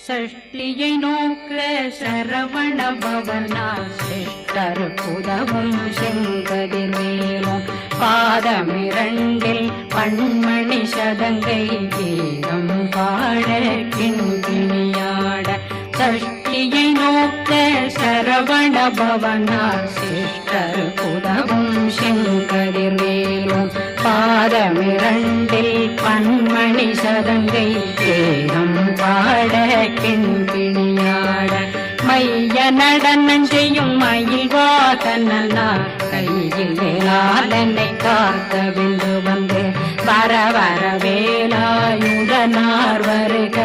சஷ்டியை நோக்க சரவண பவனார் சிஷ்டர் புதவும் செங்கதிர்வேலும் பாதமிரண்டில் பண்மணி சதங்கை கீதம் பாட கிண்கிணியாட சஷ்டியை நோக்க சரவண பவனார் சிஷ்டர் புதவும் செங்கதிர்வேலும் பாதமிரண்டில் பண்மணி சதங்கை கீதம் பாட கிண்கிணியாட மைய நடனம் செய்யும் மயில் வாதனார் கையில் வேளாளனை காக்க விந்து வந்து வர வர வேலாயுதனார் வருக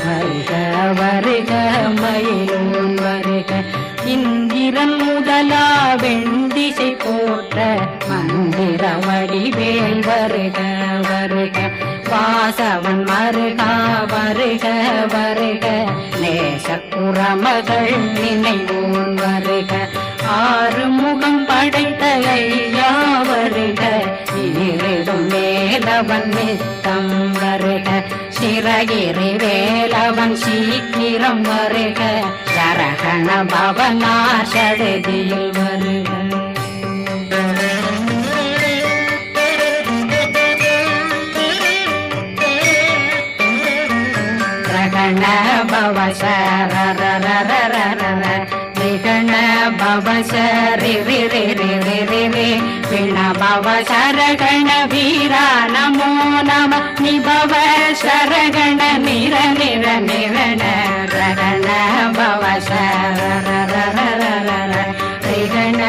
வருக வருக மயிலோன் வருக இந்திரன் முதலா வெண்டிசை போற்ற மந்திர வடிவேல் வருக வருக வாசவன் மருகா வருக வருக நேசக்குறமகள் நினைவோன் வருக ஆறு முகம் படைத்த ஐயா வருக ஈரிடும் வேலவன் நித்தம் வருக சிறகிரி வேலவன் சீக்கிரம் வருக சரகண பவனார் சடுதியில் வருக ரகண பவ சரரரரரரர விகண பவ சரி ரி ரி ரி ரி ரி ரி விண பவ சரகண வீரா நமோ நம நிபவ சரகண நிர நிர நிரண ரகண பவ சரரரரரர விகண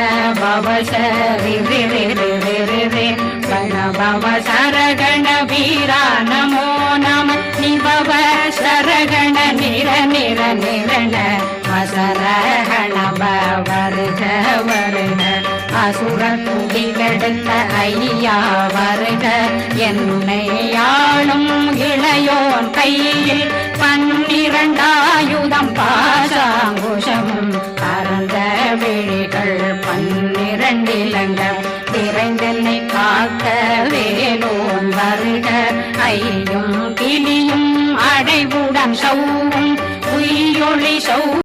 பவ சரி ரி ரி ரி ரி ரி ரி கண பவ சரகண வீரா நமோ நம நிபவ சரகண நிர நிர நிரண அசரகண வருக வருக அசுர துடிகெடுத்த ஐயா வருக என்னை ஆளும் இளையோன் கையில் 12 ஆயுதம் பாசாங்குஷம் பரந்த விழிகள் 12 இலங்கம் விரைந்தென்னை காக்க வேலோன் வருக ஐயும் கிளியும் அடைவுடன் சௌவும் உயிரொளி சௌ